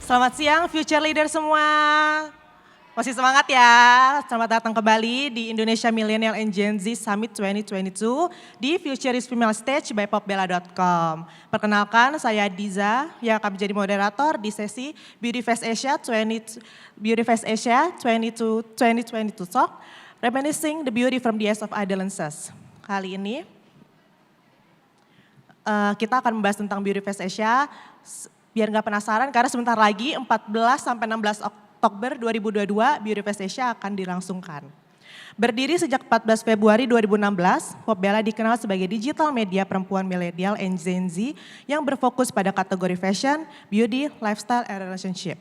Selamat siang Future Leader semua. Masih semangat ya? Selamat datang kembali di Indonesia Millennial and Gen Z Summit 2022 di Futurist Female Stage by popbella.com. Perkenalkan saya Diza yang akan menjadi moderator di sesi Beauty Fest Asia 2022 Talk, Reminiscing the Beauty from the Eyes of Adolescents. Kali ini kita akan membahas tentang Beauty Fest Asia. Biar nggak penasaran karena sebentar lagi 14 sampai 16 Oktober 2022 Beauty Fest Asia akan dilangsungkan. Berdiri sejak 14 Februari 2016, Popbella dikenal sebagai digital media perempuan milenial and Gen Z yang berfokus pada kategori fashion, beauty, lifestyle, and relationship.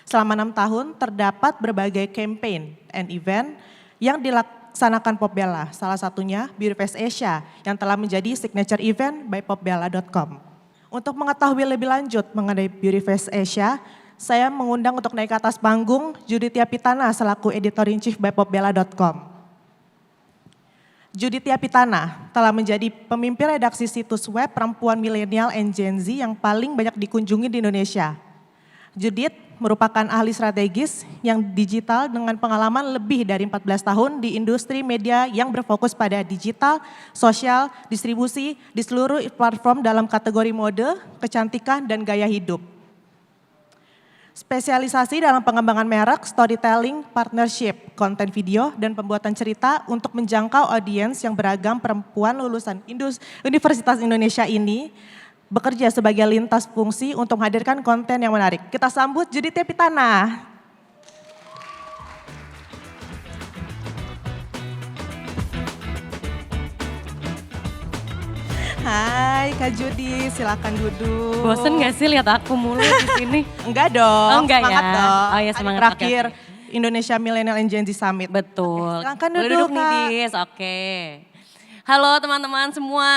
Selama 6 tahun terdapat berbagai campaign and event yang dilaksanakan Popbella, salah satunya Beauty Fest Asia yang telah menjadi signature event by popbella.com. Untuk mengetahui lebih lanjut mengenai Beauty Fest Asia, saya mengundang untuk naik ke atas panggung Judithia Pitana selaku Editor-in-Chief by popbella.com. Judithia Pitana telah menjadi pemimpin redaksi situs web perempuan milenial and Gen Z yang paling banyak dikunjungi di Indonesia. Judith merupakan ahli strategis yang digital dengan pengalaman lebih dari 14 tahun di industri media yang berfokus pada digital, sosial, distribusi di seluruh platform dalam kategori mode, kecantikan, dan gaya hidup. Spesialisasi dalam pengembangan merek, storytelling, partnership, konten video, dan pembuatan cerita untuk menjangkau audiens yang beragam perempuan lulusan Universitas Indonesia ini bekerja sebagai lintas fungsi untuk menghadirkan konten yang menarik. Kita sambut Judithia Pitana. Hai Kak Judi, silakan duduk. Bosen gak sih lihat aku mulu di sini? Enggak dong, Oh, enggak semangat ya? dong. Oh ya semangat. Hari terakhir Indonesia Millennial and Gen Z Summit. Betul. Silakan Boleh duduk, nih Kak. Dis, oke. Halo teman-teman semua,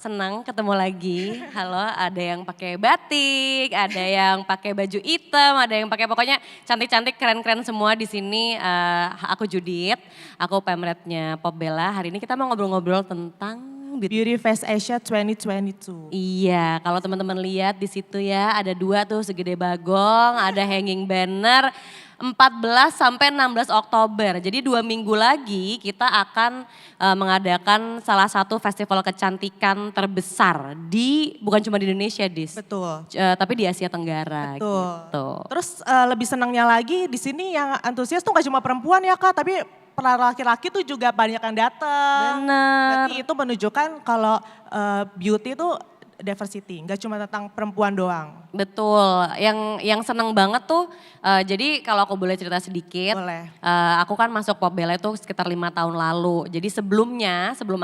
senang ketemu lagi. Halo, ada yang pakai batik, ada yang pakai baju hitam, ada yang pakai pokoknya cantik-cantik, keren-keren semua di sini. Aku Judith, aku pemretnya Popbella. Hari ini kita mau ngobrol-ngobrol tentang Beauty Fest Asia 2022. Iya, kalau teman-teman lihat di situ ya, ada 2 tuh segede bagong, ada hanging banner 14 sampai 16 Oktober. Jadi 2 minggu lagi kita akan mengadakan salah satu festival kecantikan terbesar bukan cuma di Indonesia, Dis. Betul. Tapi di Asia Tenggara. Betul. Gitu. Terus lebih senangnya lagi di sini yang antusias tuh gak cuma perempuan ya Kak, tapi para laki-laki tuh juga banyak yang datang. Bener. Berarti itu menunjukkan kalau beauty itu diversity, nggak cuma tentang perempuan doang. Betul, yang seneng banget tuh, jadi kalau aku boleh cerita sedikit, Boleh. Aku kan masuk Popbella itu sekitar 5 tahun lalu. Jadi sebelum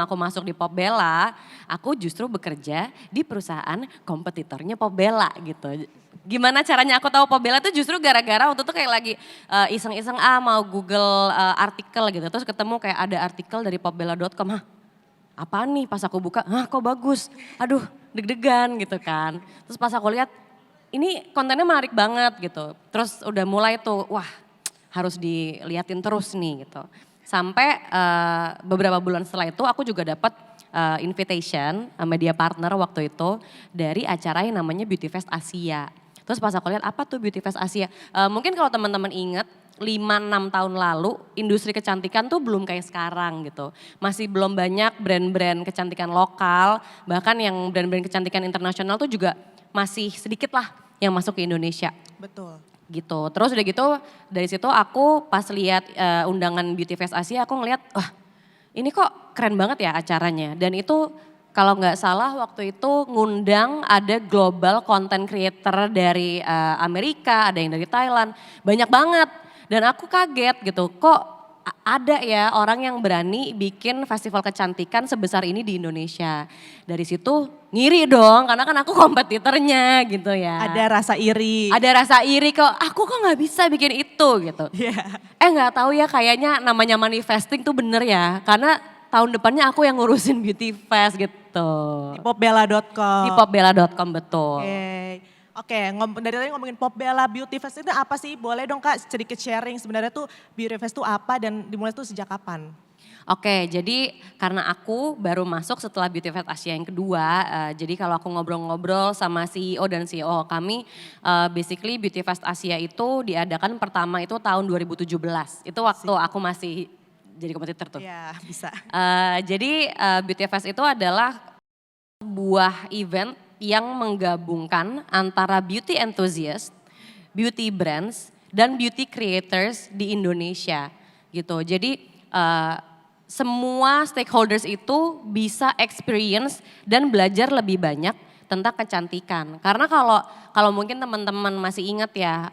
aku masuk di Popbella, aku justru bekerja di perusahaan kompetitornya Popbella gitu. Gimana caranya aku tahu Popbella tuh justru gara-gara waktu itu kayak lagi iseng-iseng mau Google artikel gitu. Terus ketemu kayak ada artikel dari popbella.com, apaan nih, pas aku buka, kok bagus, aduh deg-degan gitu kan. Terus pas aku lihat, ini kontennya menarik banget gitu. Terus udah mulai tuh, wah harus diliatin terus nih gitu. Sampai beberapa bulan setelah itu aku juga dapat invitation media partner waktu itu dari acara yang namanya Beauty Fest Asia. Terus pas aku lihat apa tuh Beauty Fest Asia, mungkin kalau teman-teman ingat, 5-6 tahun lalu industri kecantikan tuh belum kayak sekarang gitu. Masih belum banyak brand-brand kecantikan lokal, bahkan yang brand-brand kecantikan internasional tuh juga masih sedikit lah yang masuk ke Indonesia. Betul. Gitu, terus udah gitu dari situ aku pas lihat undangan Beauty Fest Asia aku ngeliat, wah ini kok keren banget ya acaranya. Dan itu kalau nggak salah waktu itu ngundang ada global content creator dari Amerika, ada yang dari Thailand, banyak banget. Dan aku kaget gitu, kok ada ya orang yang berani bikin festival kecantikan sebesar ini di Indonesia. Dari situ ngiri dong, karena kan aku kompetitornya gitu ya. Ada rasa iri. Ada rasa iri kok, aku kok gak bisa bikin itu gitu. Yeah. Gak tahu ya kayaknya namanya manifesting tuh bener ya. Karena tahun depannya aku yang ngurusin Beauty Fest gitu. Di popbella.com. Di popbella.com betul. Oke, dari tadi ngomongin Popbella Beauty Fest itu apa sih? Boleh dong Kak sedikit sharing sebenarnya tuh Beauty Fest itu apa dan dimulai tuh sejak kapan? Oke, jadi karena aku baru masuk setelah Beauty Fest Asia yang kedua, jadi kalau aku ngobrol-ngobrol sama CEO dan CEO kami, basically Beauty Fest Asia itu diadakan pertama itu tahun 2017. Itu waktu aku masih jadi kompetitor tuh. Iya, bisa. Jadi Beauty Fest itu adalah sebuah event yang menggabungkan antara beauty enthusiast, beauty brands, dan beauty creators di Indonesia gitu. Jadi semua stakeholders itu bisa experience dan belajar lebih banyak tentang kecantikan. Karena kalau mungkin teman-teman masih ingat ya,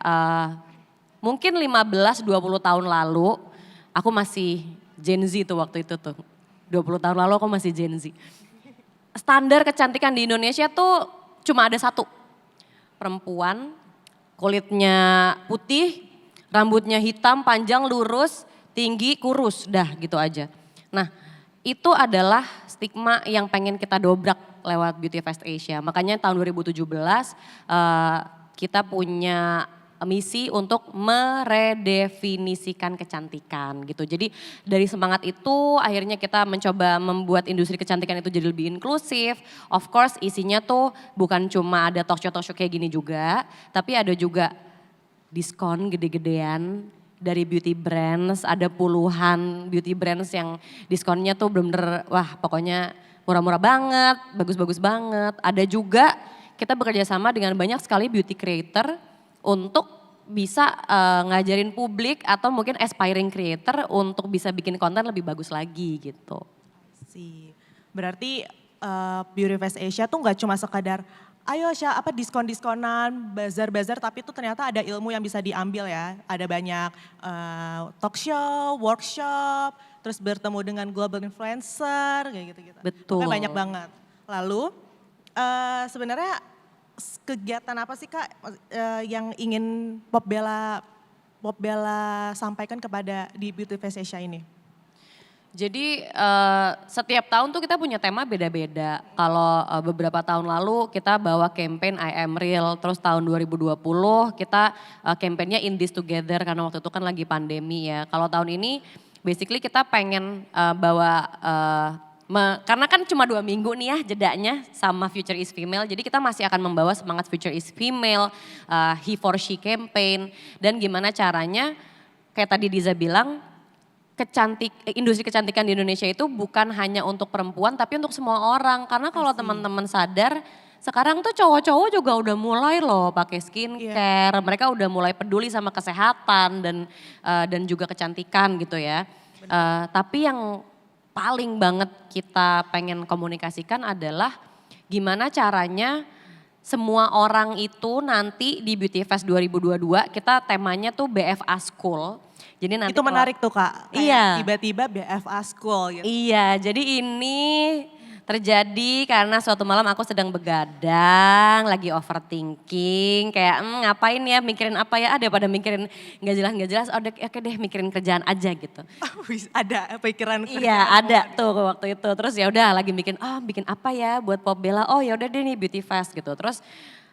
mungkin 15-20 tahun lalu aku masih Gen Z tuh waktu itu tuh. 20 tahun lalu aku masih Gen Z. Standar kecantikan di Indonesia tuh cuma ada satu. Perempuan, kulitnya putih, rambutnya hitam, panjang, lurus, tinggi, kurus, dah gitu aja. Nah itu adalah stigma yang pengen kita dobrak lewat Beauty Fest Asia. Makanya tahun 2017 kita punya misi untuk meredefinisikan kecantikan gitu. Jadi dari semangat itu akhirnya kita mencoba membuat industri kecantikan itu jadi lebih inklusif. Of course isinya tuh bukan cuma ada talk show kayak gini juga, tapi ada juga diskon gede-gedean dari beauty brands, ada puluhan beauty brands yang diskonnya tuh bener-bener wah pokoknya murah-murah banget, bagus-bagus banget. Ada juga kita bekerja sama dengan banyak sekali beauty creator untuk bisa ngajarin publik atau mungkin aspiring creator untuk bisa bikin konten lebih bagus lagi gitu. Berarti Beauty Fest Asia tuh nggak cuma sekadar ayo apa diskon-diskonan, bazar-bazar, tapi itu ternyata ada ilmu yang bisa diambil ya. Ada banyak talk show, workshop, terus bertemu dengan global influencer, kayak gitu-gitu. Betul. Pokoknya banyak banget. Lalu sebenarnya kegiatan apa sih Kak yang ingin Popbella sampaikan kepada di Beauty Fest Asia ini? Jadi setiap tahun tuh kita punya tema beda-beda. Kalau beberapa tahun lalu kita bawa campaign I Am Real, terus tahun 2020 kita campaignnya In This Together karena waktu itu kan lagi pandemi ya. Kalau tahun ini basically kita pengen bawa, karena kan cuma 2 minggu nih ya jedanya sama Future is Female. Jadi kita masih akan membawa semangat Future is Female, He for She campaign dan gimana caranya kayak tadi Diza bilang, industri kecantikan di Indonesia itu bukan hanya untuk perempuan tapi untuk semua orang. Karena kalau teman-teman sadar sekarang tuh cowok-cowok juga udah mulai loh pakai skincare, mereka udah mulai peduli sama kesehatan dan juga kecantikan gitu ya. Tapi yang paling banget kita pengen komunikasikan adalah gimana caranya semua orang itu nanti di Beauty Fest 2022 kita temanya tuh BFA School. Jadi nanti itu menarik tuh Kak, iya. Tiba-tiba BFA School gitu. Iya, jadi ini terjadi karena suatu malam aku sedang begadang, lagi overthinking, kayak ngapain ya, mikirin apa ya, ada pada mikirin nggak jelas, oke deh mikirin kerjaan aja gitu. Ada pikiran kerjaan. Iya, ada tuh waktu itu. Terus ya udah lagi bikin apa ya buat Popbella, oh ya udah deh nih Beauty Fest gitu. Terus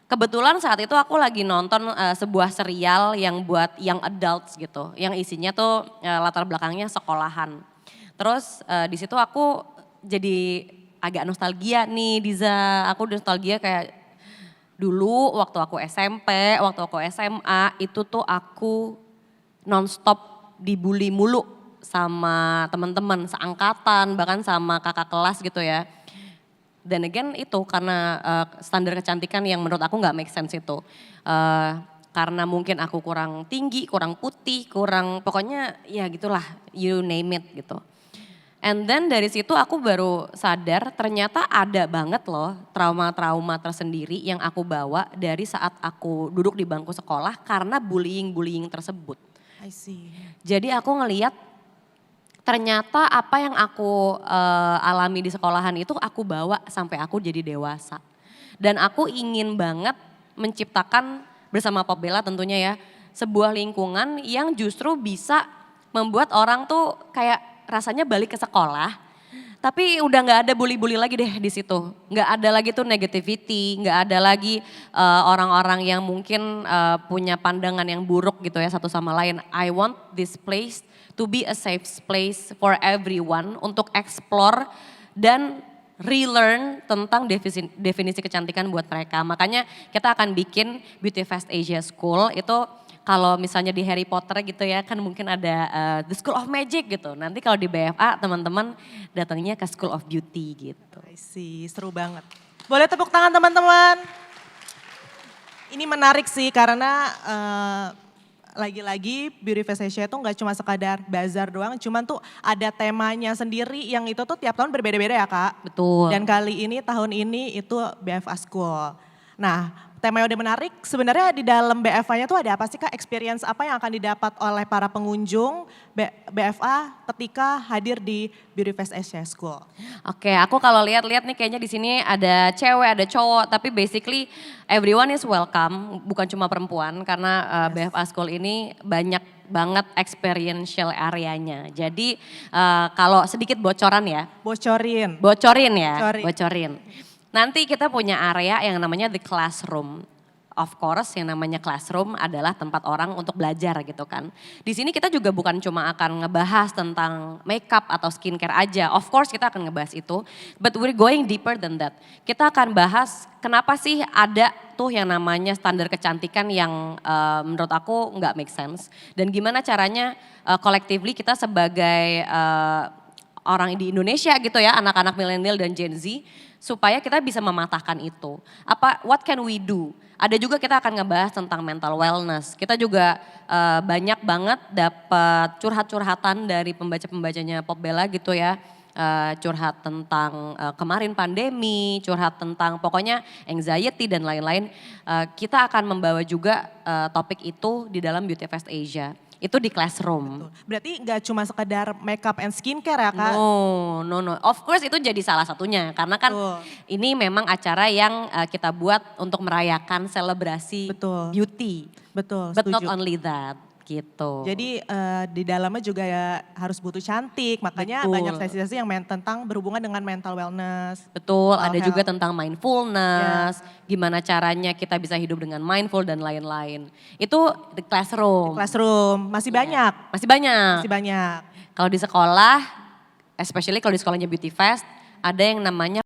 kebetulan saat itu aku lagi nonton sebuah serial yang buat young adults gitu, yang isinya tuh latar belakangnya sekolahan. Terus di situ aku jadi agak nostalgia nih Diza, aku nostalgia kayak dulu waktu aku SMP, waktu aku SMA itu tuh aku nonstop dibully mulu sama teman-teman seangkatan bahkan sama kakak kelas gitu ya. Dan again itu karena standar kecantikan yang menurut aku gak make sense itu. Karena mungkin aku kurang tinggi, kurang putih, pokoknya ya gitulah you name it gitu. And then dari situ aku baru sadar ternyata ada banget loh trauma-trauma tersendiri yang aku bawa dari saat aku duduk di bangku sekolah karena bullying tersebut. I see. Jadi aku ngeliat ternyata apa yang aku alami di sekolahan itu aku bawa sampai aku jadi dewasa. Dan aku ingin banget menciptakan bersama Popbella tentunya ya sebuah lingkungan yang justru bisa membuat orang tuh kayak rasanya balik ke sekolah, Tapi udah nggak ada bully-bully lagi deh di situ. Nggak ada lagi tuh negativity, nggak ada lagi orang-orang yang mungkin punya pandangan yang buruk gitu ya satu sama lain. I want this place to be a safe place for everyone untuk explore dan relearn tentang definisi kecantikan buat mereka. Makanya kita akan bikin Beauty Fest Asia School itu kalau misalnya di Harry Potter gitu ya kan mungkin ada The School of Magic gitu. Nanti kalau di BFA teman-teman datangnya ke School of Beauty gitu. I see, seru banget. Boleh tepuk tangan teman-teman. Ini menarik sih karena lagi-lagi Beauty Fest Asia itu nggak cuma sekadar bazar doang, cuman tuh ada temanya sendiri yang itu tuh tiap tahun berbeda-beda ya Kak. Betul. Dan tahun ini itu BFA School. Nah, tema yang udah menarik, sebenarnya di dalam BFA-nya tuh ada apa sih Kak? Experience apa yang akan didapat oleh para pengunjung BFA ketika hadir di Beauty Fest Asia School? Oke, aku kalau lihat-lihat nih kayaknya di sini ada cewek, ada cowok, tapi basically everyone is welcome, bukan cuma perempuan karena BFA School ini banyak banget experiential areanya. Jadi kalau sedikit bocoran ya. Bocorin ya, bocorin. Nanti kita punya area yang namanya the classroom. Of course yang namanya classroom adalah tempat orang untuk belajar gitu kan. Di sini kita juga bukan cuma akan ngebahas tentang makeup atau skincare aja. Of course kita akan ngebahas itu, but we're going deeper than that. Kita akan bahas kenapa sih ada tuh yang namanya standar kecantikan yang menurut aku nggak make sense. Dan gimana caranya collectively kita sebagai orang di Indonesia gitu ya, anak-anak milenial dan Gen Z, supaya kita bisa mematahkan itu. What can we do? Ada juga kita akan ngebahas tentang mental wellness. Kita juga banyak banget dapat curhat-curhatan dari pembaca-pembacanya Popbella gitu ya. Curhat tentang kemarin pandemi, curhat tentang pokoknya anxiety dan lain-lain. Kita akan membawa juga topik itu di dalam Beauty Fest Asia. Itu di classroom. Betul. Berarti nggak cuma sekedar makeup and skincare ya Kak? No. Of course itu jadi salah satunya. Karena kan ini memang acara yang kita buat untuk merayakan selebrasi beauty. Betul, But setuju. not only that gitu. Jadi di dalamnya juga ya harus butuh cantik, makanya banyak sesi-sesi yang tentang berhubungan dengan mental wellness. Betul, ada juga tentang mindfulness, gimana caranya kita bisa hidup dengan mindful dan lain-lain. Itu the classroom. Masih banyak. Masih banyak. Masih banyak. Kalau di sekolah, especially kalau di sekolahnya Beauty Fest, ada yang namanya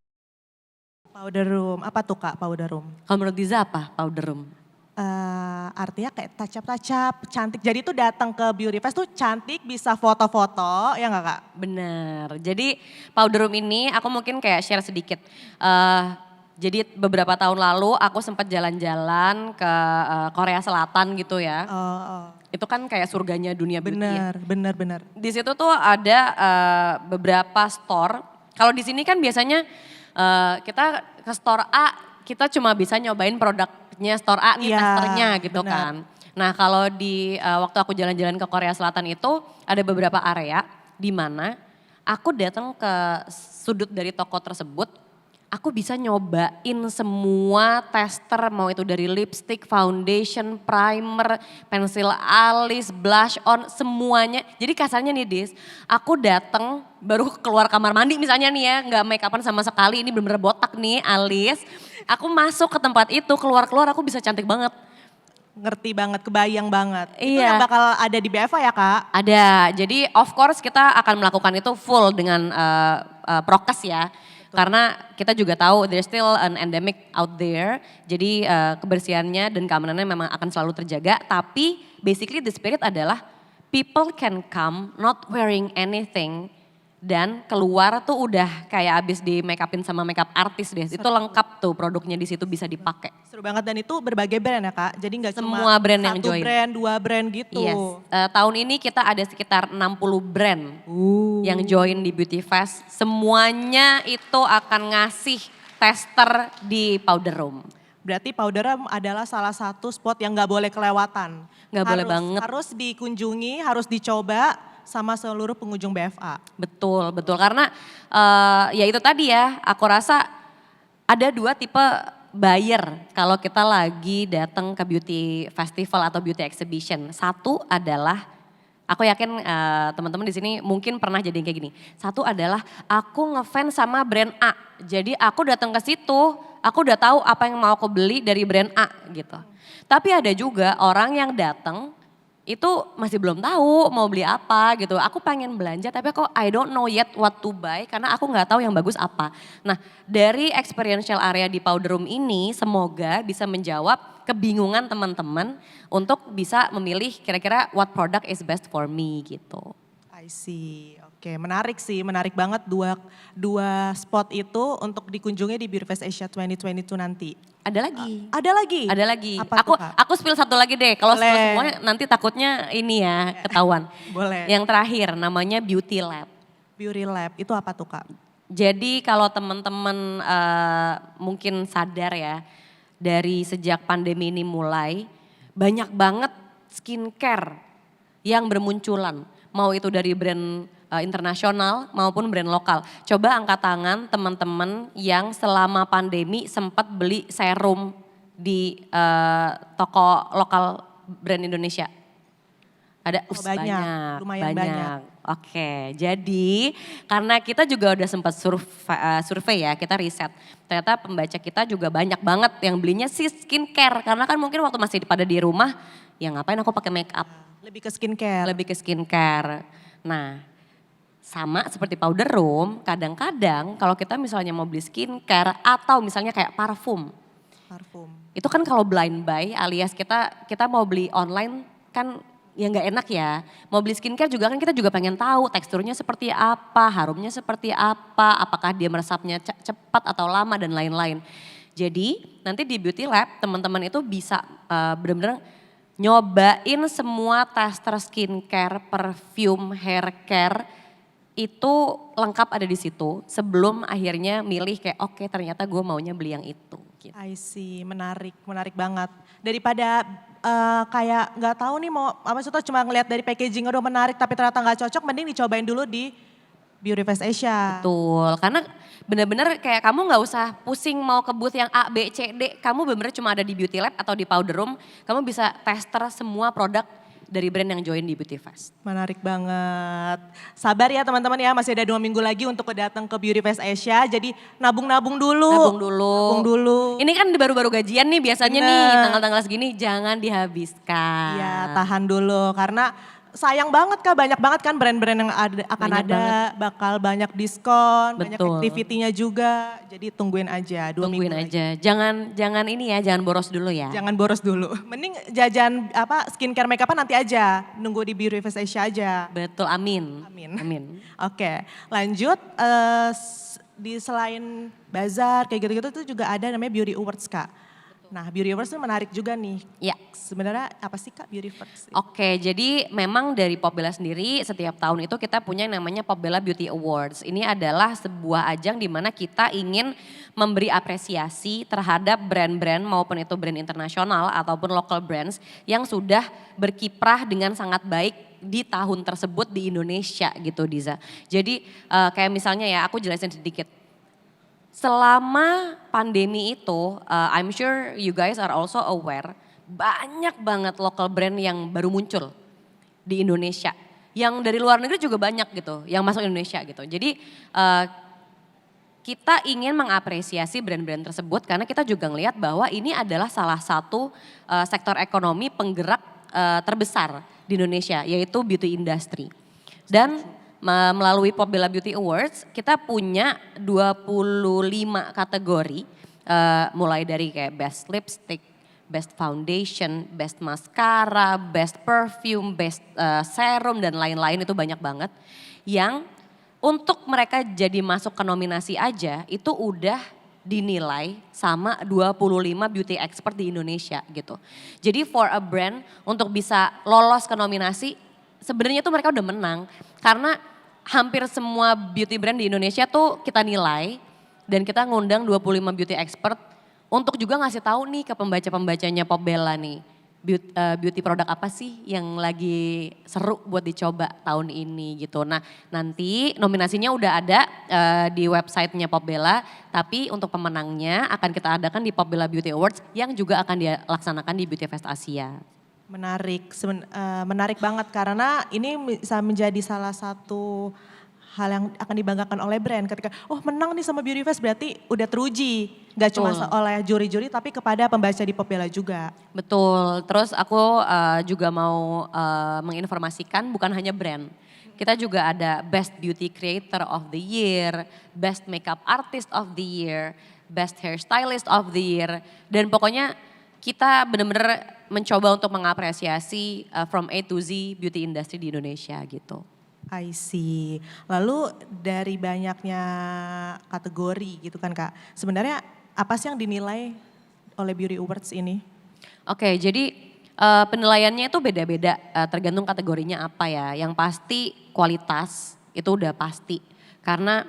Powder room, apa tuh Kak powder room? kalau menurut Diza apa powder room? Artinya kayak touch-up, cantik. Jadi tuh datang ke Beauty Fest tuh cantik, bisa foto-foto, ya nggak Kak? Benar, jadi powder room ini aku mungkin kayak share sedikit. Jadi beberapa tahun lalu aku sempat jalan-jalan ke Korea Selatan gitu ya. Itu kan kayak surganya dunia beauty ya. Benar. Di situ tuh ada beberapa store. Kalau di sini kan biasanya kita ke store A, kita cuma bisa nyobain produknya store A nih testernya gitu kan. Nah kalau di waktu aku jalan-jalan ke Korea Selatan itu ada beberapa area di mana aku datang ke sudut dari toko tersebut, aku bisa nyobain semua tester, mau itu dari lipstick, foundation, primer, pensil alis, blush on, semuanya. Jadi kasarnya nih Dis, aku datang baru keluar kamar mandi misalnya nih ya, nggak make upan sama sekali, ini bener-bener botak nih alis. Aku masuk ke tempat itu, keluar-keluar aku bisa cantik banget. Ngerti banget, kebayang banget. Iya. Itu yang bakal ada di BFA ya Kak? Ada, jadi of course kita akan melakukan itu full dengan prokes ya. Karena kita juga tahu there's still an endemic out there. Jadi kebersihannya dan keamanannya memang akan selalu terjaga. Tapi basically the spirit adalah people can come not wearing anything. Dan keluar tuh udah kayak abis di make upin sama makeup artis deh. Itu lengkap tuh produknya di situ bisa dipakai. Seru banget dan itu berbagai brand ya Kak? Jadi nggak cuma Semua brand yang satu join. brand, 2 brand gitu. Yes. Tahun ini kita ada sekitar 60 brand yang join di Beauty Fest. Semuanya itu akan ngasih tester di powder room. Berarti powder room adalah salah satu spot yang nggak boleh kelewatan. Nggak boleh banget. Harus dikunjungi, harus dicoba sama seluruh pengunjung BFA. Betul. Karena ya itu tadi ya, aku rasa ada 2 tipe buyer kalau kita lagi datang ke beauty festival atau beauty exhibition. Satu adalah Aku yakin teman-teman di sini mungkin pernah jadi yang kayak gini. Satu adalah aku ngefans sama brand A. Jadi aku datang ke situ, aku udah tahu apa yang mau aku beli dari brand A gitu. Tapi ada juga orang yang datang itu masih belum tahu mau beli apa gitu. Aku pengen belanja tapi kok I don't know yet what to buy karena aku nggak tahu yang bagus apa. Nah dari experiential area di Powder Room ini semoga bisa menjawab kebingungan teman-teman untuk bisa memilih kira-kira what product is best for me gitu. I see. Oke, menarik sih, menarik banget dua spot itu untuk dikunjungi di Beauty Fest Asia 2022 nanti. Ada lagi. Ada lagi? Ada lagi. Apa tuh, Kak? Aku spill satu lagi deh. Kalau Boleh. spill semuanya nanti takutnya ini ya ketahuan. Boleh. Yang terakhir namanya Beauty Lab. Beauty Lab, itu apa tuh Kak? Jadi kalau teman-teman mungkin sadar ya, dari sejak pandemi ini mulai banyak banget skincare yang bermunculan. Mau itu dari brand internasional maupun brand lokal. Coba angkat tangan teman-teman yang selama pandemi sempat beli serum di toko lokal brand Indonesia. Ada Banyak, lumayan banyak. Oke, jadi karena kita juga udah sempat survei ya, kita riset. Ternyata pembaca kita juga banyak banget yang belinya sih skincare. Karena kan mungkin waktu masih pada di rumah, ya ngapain aku pakai make up. Lebih ke skincare. Lebih ke skincare. Nah, sama seperti Powder Room, kadang-kadang kalau kita misalnya mau beli skincare atau misalnya kayak parfum. Parfum. Itu kan kalau blind buy alias kita mau beli online kan ya nggak enak ya. Mau beli skincare juga kan kita juga pengen tahu teksturnya seperti apa, harumnya seperti apa, apakah dia meresapnya cepat atau lama dan lain-lain. Jadi nanti di Beauty Lab teman-teman itu bisa benar-benar nyobain semua tester skincare, perfume, hair care itu lengkap ada di situ sebelum akhirnya milih kayak oke, ternyata gue maunya beli yang itu. Gitu. I see, menarik banget. Daripada kayak nggak tahu nih mau apa contoh cuma ngelihat dari packaging udah menarik tapi ternyata nggak cocok, mending dicobain dulu di Beauty Fest Asia. Betul, karena benar-benar kayak kamu nggak usah pusing mau ke booth yang A, B, C, D. Kamu benar-benar cuma ada di Beauty Lab atau di Powder Room, kamu bisa tester semua produk dari brand yang join di Beauty Fest. Menarik banget. Sabar ya teman-teman ya, masih ada 2 minggu lagi untuk datang ke Beauty Fest Asia. Jadi nabung-nabung dulu. Nabung dulu. Ini kan baru-baru gajian nih biasanya nih, tanggal-tanggal segini jangan dihabiskan. Iya, tahan dulu karena sayang banget Kak, banyak banget kan brand-brand yang akan Banyak ada, bakal banyak diskon, banyak Betul. activity-nya juga. Jadi tungguin aja 2 minggu Tungguin lagi. aja, jangan ini ya, jangan boros dulu ya. Jangan boros dulu. Mending jajan skincare make up nanti aja, nunggu di Beauty Fest Asia aja. Betul, amin. Amin. Oke, lanjut di selain bazar kayak gitu-gitu tuh juga ada namanya Beauty Awards Kak. Nah Beauty Awards itu menarik juga nih. Ya. Sebenarnya apa sih Kak Beauty Awards? Oke, jadi memang dari Popbella sendiri setiap tahun itu kita punya yang namanya Popbella Beauty Awards. Ini adalah sebuah ajang di mana kita ingin memberi apresiasi terhadap brand-brand maupun itu brand internasional ataupun local brands yang sudah berkiprah dengan sangat baik di tahun tersebut di Indonesia gitu Diza. Jadi kayak misalnya ya aku jelasin sedikit. Selama pandemi itu, I'm sure you guys are also aware, banyak banget local brand yang baru muncul di Indonesia. Yang dari luar negeri juga banyak gitu, yang masuk Indonesia gitu. Jadi kita ingin mengapresiasi brand-brand tersebut karena kita juga ngelihat bahwa ini adalah salah satu sektor ekonomi penggerak terbesar di Indonesia, yaitu beauty industry. Dan melalui Popbella Beauty Awards kita punya 25 kategori mulai dari kayak best lipstick, best foundation, best mascara, best perfume, best serum dan lain-lain itu banyak banget. Yang untuk mereka jadi masuk ke nominasi aja itu udah dinilai sama 25 beauty expert di Indonesia gitu. Jadi for a brand untuk bisa lolos ke nominasi sebenarnya tuh mereka udah menang karena hampir semua beauty brand di Indonesia tuh kita nilai dan kita ngundang 25 beauty expert untuk juga ngasih tahu nih ke pembaca-pembacanya Popbella nih. Beauty produk apa sih yang lagi seru buat dicoba tahun ini gitu. Nah nanti nominasinya udah ada di websitenya Popbella, tapi untuk pemenangnya akan kita adakan di Popbella Beauty Awards yang juga akan dilaksanakan di Beauty Fest Asia. Menarik banget karena ini bisa menjadi salah satu hal yang akan dibanggakan oleh brand ketika menang nih sama Beauty Fest berarti udah teruji. Gak cuma Betul. oleh juri-juri tapi kepada pembaca di Popbella juga. Betul, terus aku juga mau menginformasikan bukan hanya brand. Kita juga ada Best Beauty Creator of the Year, Best Makeup Artist of the Year, Best Hairstylist of the Year. Dan pokoknya kita benar-benar mencoba untuk mengapresiasi from A to Z beauty industry di Indonesia gitu. I see. Lalu dari banyaknya kategori gitu kan Kak, sebenarnya apa sih yang dinilai oleh Beauty Awards ini? Oke, jadi penilaiannya itu beda-beda tergantung kategorinya apa ya. Yang pasti kualitas itu udah pasti. Karena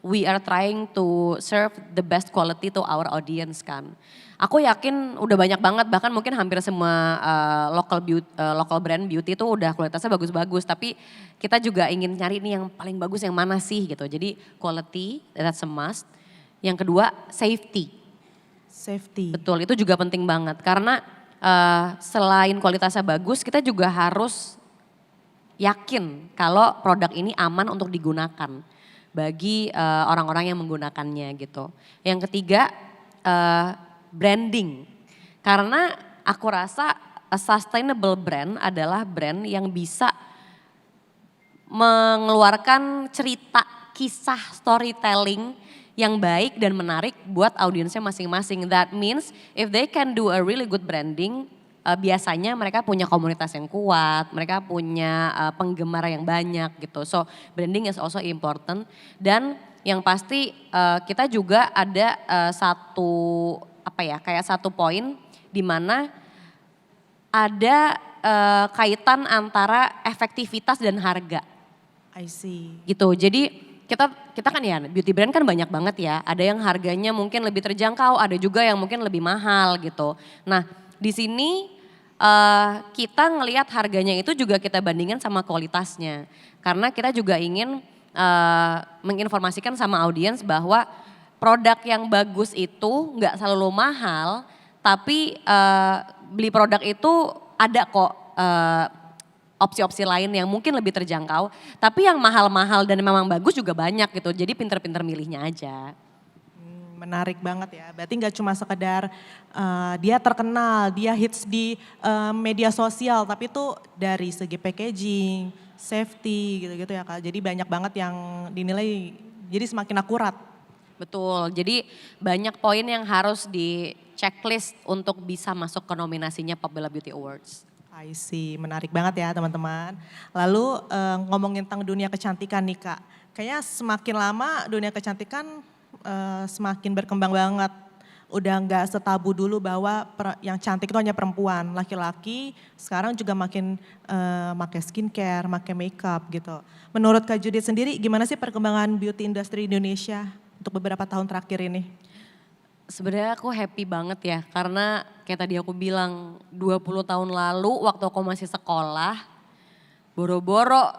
we are trying to serve the best quality to our audience kan. Aku yakin udah banyak banget, bahkan mungkin hampir semua local brand beauty itu udah kualitasnya bagus-bagus. Tapi kita juga ingin nyari nih yang paling bagus yang mana sih gitu. Jadi quality, that's a must. Yang kedua safety. Safety. Betul, itu juga penting banget karena selain kualitasnya bagus, kita juga harus yakin kalau produk ini aman untuk digunakan bagi orang-orang yang menggunakannya gitu. Yang ketiga branding, karena aku rasa a sustainable brand adalah brand yang bisa mengeluarkan cerita, kisah, storytelling yang baik dan menarik buat audiensnya masing-masing. That means if they can do a really good branding, biasanya mereka punya komunitas yang kuat, mereka punya penggemar yang banyak gitu. So branding is also important. Dan yang pasti kita juga ada kayak satu poin di mana ada kaitan antara efektivitas dan harga. I see. Gitu. Jadi kita kan ya beauty brand kan banyak banget ya. Ada yang harganya mungkin lebih terjangkau, ada juga yang mungkin lebih mahal gitu. Nah, di sini kita ngelihat harganya itu juga kita bandingkan sama kualitasnya. Karena kita juga ingin menginformasikan sama audiens bahwa produk yang bagus itu nggak selalu mahal, tapi beli produk itu ada kok opsi-opsi lain yang mungkin lebih terjangkau. Tapi yang mahal-mahal dan memang bagus juga banyak gitu. Jadi pinter-pinter milihnya aja. Menarik banget ya. Berarti nggak cuma sekedar dia terkenal, dia hits di media sosial, tapi itu dari segi packaging, safety gitu-gitu ya Kak. Jadi banyak banget yang dinilai jadi semakin akurat. Betul, jadi banyak poin yang harus di checklist untuk bisa masuk ke nominasinya Popbella Beauty Awards. I see, menarik banget ya teman-teman. Lalu ngomongin tentang dunia kecantikan nih Kak. Kayaknya semakin lama dunia kecantikan semakin berkembang banget. Udah nggak setabu dulu bahwa yang cantik itu hanya perempuan. Laki-laki sekarang juga makin pakai skincare, pakai makeup gitu. Menurut Kak Judith sendiri gimana sih perkembangan beauty industry Indonesia untuk beberapa tahun terakhir ini? Sebenarnya aku happy banget ya karena kayak tadi aku bilang 20 tahun lalu waktu aku masih sekolah boro-boro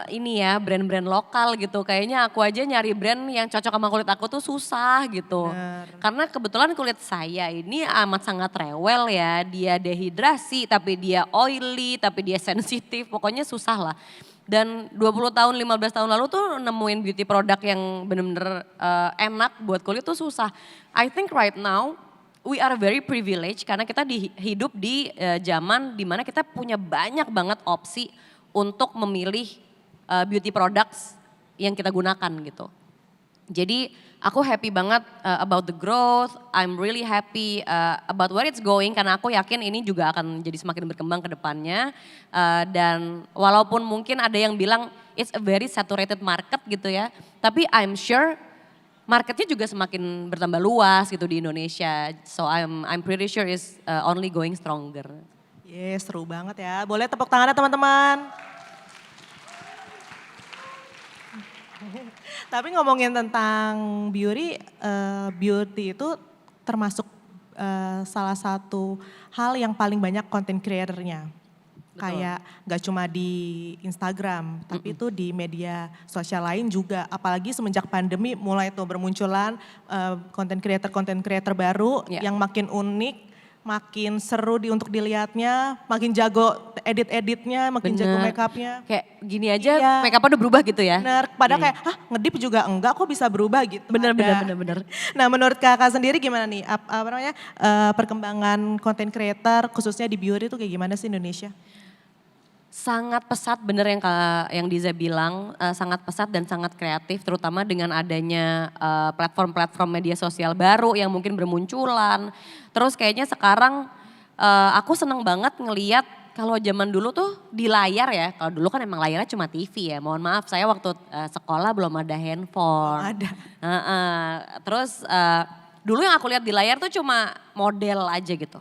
ini ya brand-brand lokal gitu. Kayaknya aku aja nyari brand yang cocok sama kulit aku tuh susah gitu. Bener. Karena kebetulan kulit saya ini amat sangat rewel ya. Dia dehidrasi tapi dia oily tapi dia sensitif pokoknya susah lah. Dan 20 tahun, 15 tahun lalu tuh nemuin beauty product yang bener-bener enak buat kulit tuh susah. I think right now we are very privileged karena kita hidup di zaman dimana kita punya banyak banget opsi untuk memilih beauty products yang kita gunakan gitu. Jadi aku happy banget about the growth, I'm really happy about where it's going karena aku yakin ini juga akan jadi semakin berkembang ke depannya. Dan walaupun mungkin ada yang bilang it's a very saturated market gitu ya, tapi I'm sure marketnya juga semakin bertambah luas gitu di Indonesia. So I'm pretty sure it's only going stronger. Yes, seru banget ya. Boleh tepuk tangannya teman-teman. Tapi ngomongin tentang beauty itu termasuk salah satu hal yang paling banyak content creatornya. Kayak gak cuma di Instagram, tapi itu di media sosial lain juga. Apalagi semenjak pandemi mulai tuh bermunculan content creator baru yang makin unik, makin seru untuk dilihatnya, makin jago edit-editnya, makin jago Bener. make upnya. Kayak gini aja Iya. make up udah berubah gitu ya. Bener, padahal Iya. kayak, hah ngedip juga enggak kok bisa berubah gitu. Bener, ada. bener. Nah menurut kakak sendiri gimana nih, apa namanya, perkembangan content creator khususnya di beauty itu kayak gimana sih Indonesia? Sangat pesat bener yang Diza bilang, sangat pesat dan sangat kreatif terutama dengan adanya platform-platform media sosial baru yang mungkin bermunculan. Terus kayaknya sekarang aku seneng banget ngeliat kalau zaman dulu tuh di layar ya, kalau dulu kan emang layarnya cuma TV ya, mohon maaf saya waktu sekolah belum ada handphone. Ada. Terus dulu yang aku lihat di layar tuh cuma model aja gitu.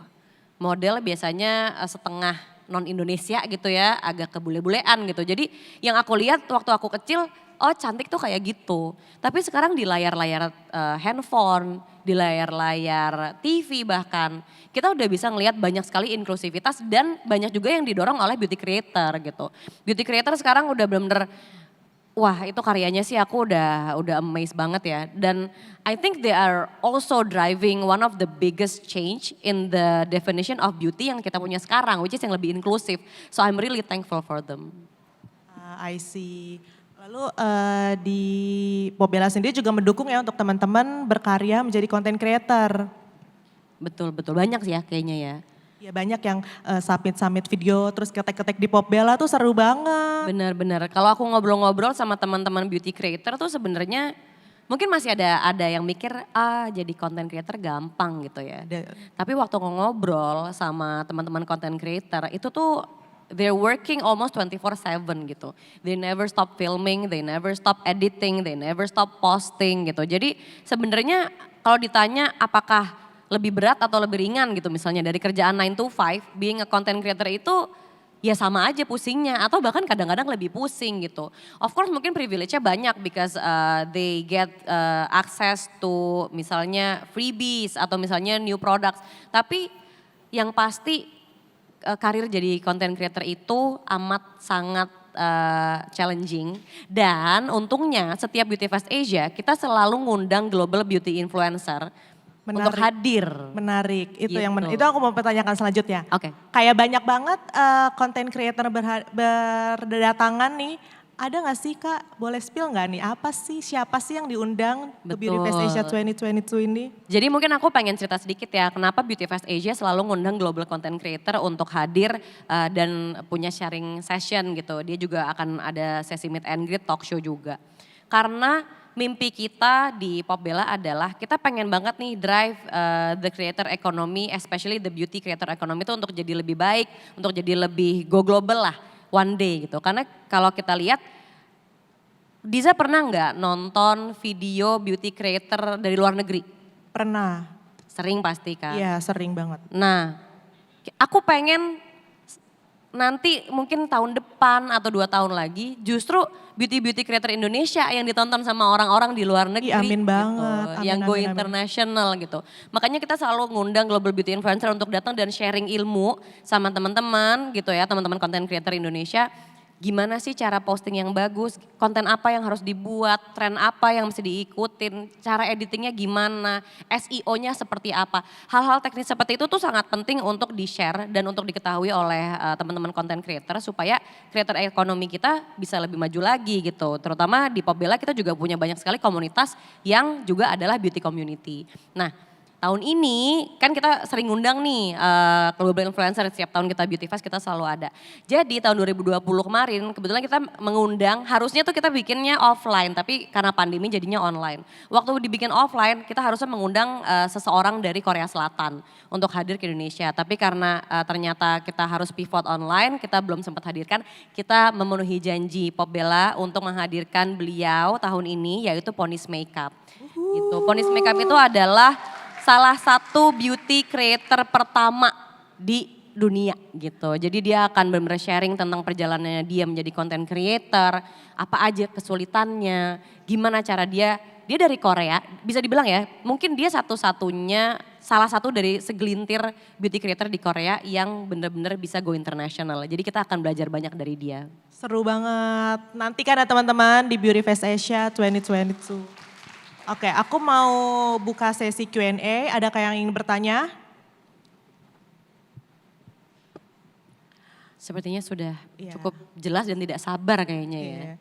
Model biasanya setengah non Indonesia gitu ya, agak kebule-bulean gitu. Jadi yang aku lihat waktu aku kecil, oh cantik tuh kayak gitu. Tapi sekarang di layar-layar handphone, di layar-layar TV bahkan, kita udah bisa ngelihat banyak sekali inklusivitas dan banyak juga yang didorong oleh beauty creator gitu. Beauty creator sekarang udah bener-bener, wah itu karyanya sih aku udah amazed banget ya. Dan I think they are also driving one of the biggest change in the definition of beauty yang kita punya sekarang, which is yang lebih inklusif. So I'm really thankful for them. I see. Lalu di Popbella sendiri juga mendukung ya untuk teman-teman berkarya menjadi content creator. Betul, banyak sih ya kayaknya ya. Ya banyak yang submit video terus ketek-ketek di Popbella tuh seru banget. Benar. Kalau aku ngobrol-ngobrol sama teman-teman beauty creator tuh sebenarnya mungkin masih ada yang mikir jadi content creator gampang gitu ya. Tapi waktu ngobrol sama teman-teman content creator itu tuh they're working almost 24/7 gitu. They never stop filming, they never stop editing, they never stop posting gitu. Jadi sebenarnya kalau ditanya apakah lebih berat atau lebih ringan gitu misalnya dari kerjaan 9 to 5, being a content creator itu ya sama aja pusingnya atau bahkan kadang-kadang lebih pusing gitu. Of course mungkin privilege-nya banyak because they get access to misalnya freebies atau misalnya new products. Tapi yang pasti karir jadi content creator itu amat sangat challenging dan untungnya setiap Beauty Fest Asia kita selalu ngundang global beauty influencer untuk hadir. Menarik, itu yang Gitu. itu aku mau pertanyakan selanjutnya. Oke. Kayak banyak banget content creator berdatangan nih, ada gak sih Kak, boleh spill gak nih apa sih, siapa sih yang diundang ke Beauty Fest Asia 2022 ini? Jadi mungkin aku pengen cerita sedikit ya, kenapa Beauty Fest Asia selalu ngundang global content creator untuk hadir dan punya sharing session gitu. Dia juga akan ada sesi meet and greet, talk show juga. Karena mimpi kita di Popbella adalah kita pengen banget nih drive the creator economy, especially the beauty creator economy itu untuk jadi lebih baik, untuk jadi lebih go global lah one day gitu. Karena kalau kita lihat, Diza pernah nggak nonton video beauty creator dari luar negeri? Pernah. Sering pasti kan? Iya sering banget. Nah, aku pengen nanti mungkin tahun depan atau 2 tahun lagi justru beauty creator Indonesia yang ditonton sama orang-orang di luar negeri. Amin gitu, banget. Amin, yang go amin. international gitu. Makanya kita selalu ngundang global beauty influencer untuk datang dan sharing ilmu sama teman-teman gitu ya, teman-teman content creator Indonesia. Gimana sih cara posting yang bagus, konten apa yang harus dibuat, tren apa yang mesti diikutin, cara editingnya gimana, SEO-nya seperti apa. Hal-hal teknis seperti itu tuh sangat penting untuk di-share dan untuk diketahui oleh teman-teman content creator supaya creator ekonomi kita bisa lebih maju lagi gitu. Terutama di Popbella kita juga punya banyak sekali komunitas yang juga adalah beauty community. Nah, tahun ini kan kita sering ngundang nih global influencer, setiap tahun kita Beauty Fest kita selalu ada. Jadi tahun 2020 kemarin kebetulan kita mengundang, harusnya tuh kita bikinnya offline tapi karena pandemi jadinya online. Waktu dibikin offline kita harusnya mengundang seseorang dari Korea Selatan untuk hadir ke Indonesia. Tapi karena ternyata kita harus pivot online, kita belum sempat hadirkan. Kita memenuhi janji Popbella untuk menghadirkan beliau tahun ini yaitu Ponis Makeup. Gitu. Ponis Makeup itu adalah salah satu beauty creator pertama di dunia gitu. Jadi dia akan benar-benar sharing tentang perjalanannya dia menjadi content creator, apa aja kesulitannya, gimana cara dia dari Korea, bisa dibilang ya, mungkin dia salah satu dari segelintir beauty creator di Korea yang benar-benar bisa go international. Jadi kita akan belajar banyak dari dia. Seru banget, nanti kan ya teman-teman di Beauty Fest Asia 2022. Oke, aku mau buka sesi Q&A. Adakah yang ingin bertanya? Sepertinya sudah Iya. cukup jelas dan tidak sabar kayaknya ya. Iya.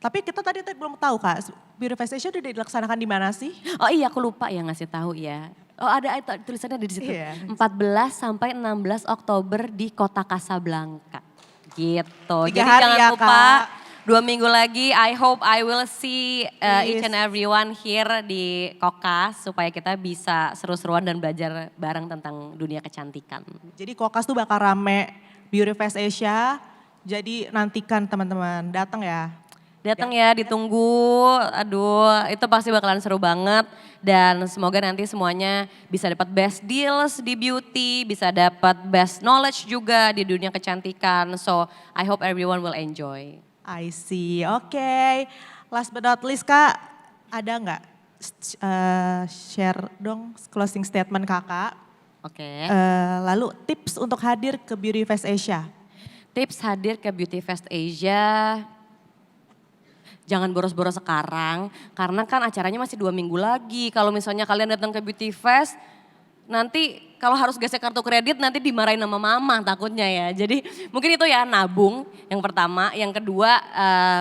Tapi kita tadi belum tahu Kak, Beauty Fest Asia udah dilaksanakan di mana sih? Oh iya aku lupa ya ngasih tahu ya. Oh ada tulisannya di situ. Iya. 14 sampai 16 Oktober di Kota Casablanca. Gitu. 3 Jadi hari jangan ya, lupa Kak. 2 minggu lagi I hope I will see each Yes. and everyone here di Kokas supaya kita bisa seru-seruan dan belajar bareng tentang dunia kecantikan. Jadi Kokas tuh bakal rame Beauty Fest Asia. Jadi nantikan teman-teman, datang ya. Datang ya, ditunggu. Aduh, itu pasti bakalan seru banget. Dan semoga nanti semuanya bisa dapat best deals di beauty, bisa dapat best knowledge juga di dunia kecantikan. So, I hope everyone will enjoy. I see, oke. Last but not least Kak, ada nggak share dong closing statement Kakak. Oke. Lalu tips untuk hadir ke Beauty Fest Asia. Tips hadir ke Beauty Fest Asia. Jangan boros-boros sekarang, karena kan acaranya masih 2 minggu lagi. Kalau misalnya kalian datang ke Beauty Fest, nanti kalau harus gesek kartu kredit nanti dimarahin sama mama takutnya ya. Jadi mungkin itu ya nabung yang pertama. Yang kedua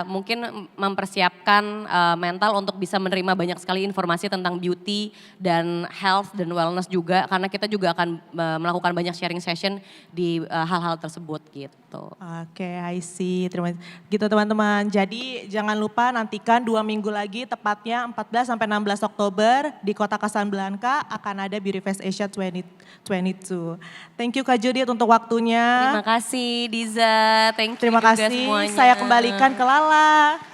mungkin mempersiapkan mental untuk bisa menerima banyak sekali informasi tentang beauty dan health dan wellness juga. Karena kita juga akan melakukan banyak sharing session di hal-hal tersebut gitu. Oke, I see. Terima kasih. Gitu teman-teman. Jadi jangan lupa nantikan 2 minggu lagi tepatnya 14 sampai 16 Oktober di Kota Casablanca akan ada Beauty Fest Asia 2022. Thank you Kak Judith untuk waktunya. Terima kasih Diza, thank you Terima juga kasih. semuanya. Saya kembalikan ke Lala.